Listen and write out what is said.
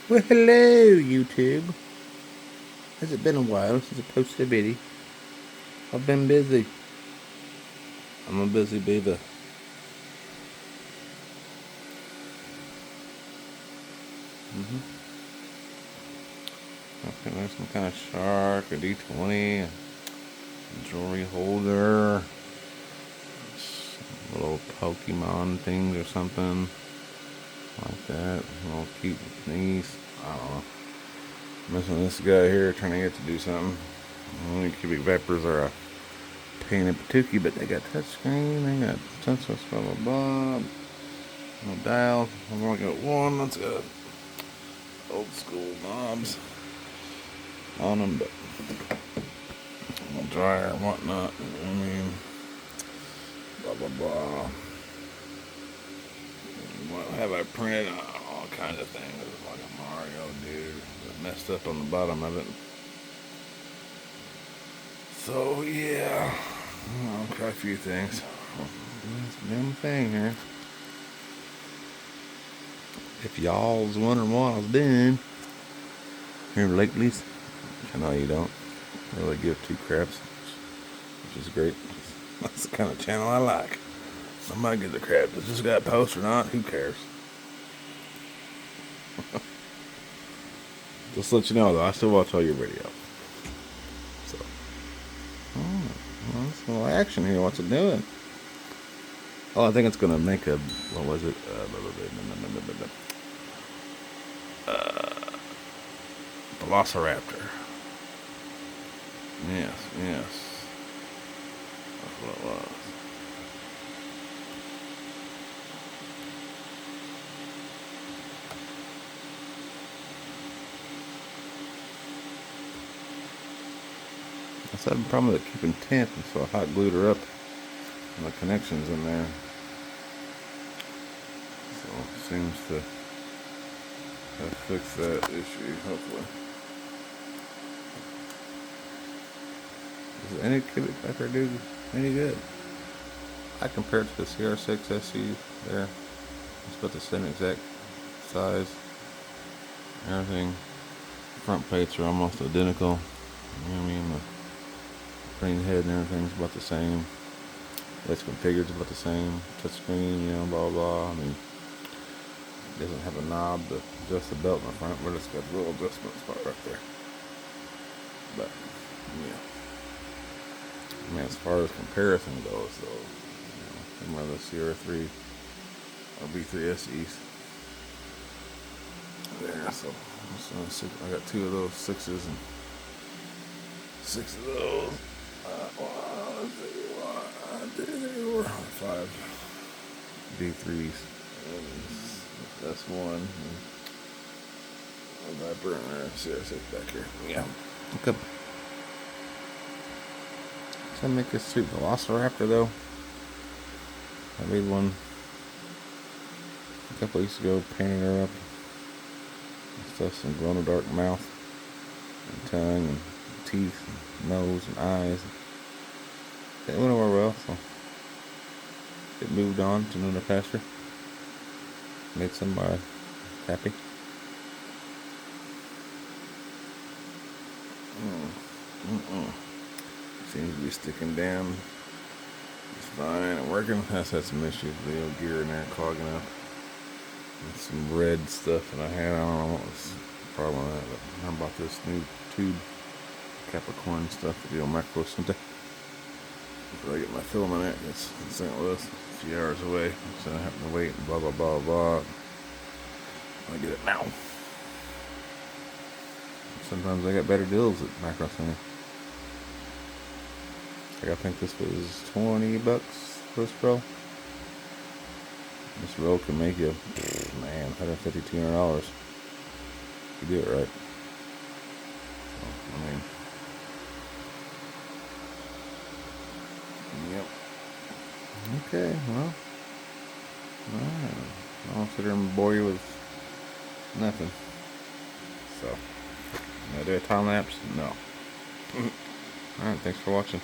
Well, hello, YouTube. Has it been a while since I posted a video? I've been busy. I'm a busy beaver. Okay, there's some kind of shark, a D20, a jewelry holder, some little Pokemon things or something like that. A little cute sneeze. I don't know. Messing with this guy here, trying to get to do something. Only cubic vapors are a pain in patookie, but they got touchscreen, they got sensors, blah blah blah. No dial. I've only got one. Let's go. Old school knobs on them, but dryer and whatnot. I mean, blah blah blah. What have I printed? All kinds of things. There's like a Mario dude that messed up on the bottom of it. So yeah, quite a few things. That's a damn thing here. If y'all's wondering what I was doing here lately, I know you don't really give two craps, which is great. That's the kind of channel I like. Somebody gives a crap. Does this guy post or not? Who cares? Just to let you know, though, I still watch all your videos. So, well, that's a little action here. What's it doing? Oh, I think it's gonna make a, what was it? Velociraptor. Yes, yes. That's what it was. That's having a problem with it keeping temp, and so I hot glued her up and the connections in there. So it seems to have fixed that issue, hopefully. Does any cubic vapor do any good? I compare it to the CR6 SE there. It's about the same exact size. Everything. Front plates are almost identical. You know what I mean? The green head and everything's about the same. It's configured about the same. Touchscreen, blah blah. I mean, it doesn't have a knob to adjust the belt in the front, but it's got a little adjustment spot right there. But yeah, I mean, as far as comparison goes, though, some of the CR3 or B3 SEs there. So I got two of those sixes and six of those. Five D3s. That's one. A Viper and a CR6 back here. Yeah. Okay. Can I make this sweet Velociraptor though? I made one a couple weeks ago, painting her up. Stuff, some glow in the dark mouth, and tongue, and teeth, and nose, and eyes. It went over well, so it moved on to another pasture. Made somebody happy. Seems to be sticking down. It's fine and working. Has had some issues with the old gear in there clogging up. And some red stuff that I had. I don't know what was the problem with that, but I bought this new tube Capricorn stuff for the old Macro Center. Before I get my filament, it's in St. Louis, a few hours away, so I have to wait and blah blah blah blah. I get it now. Sometimes I got better deals at Macro Center. I think this was $20 for this roll. This roll can make you, man, $150, $200 if you do it right. So, I mean, yep. Okay, well, I won't sit here and bore you with nothing. So, am I do a time lapse? No. Alright, thanks for watching.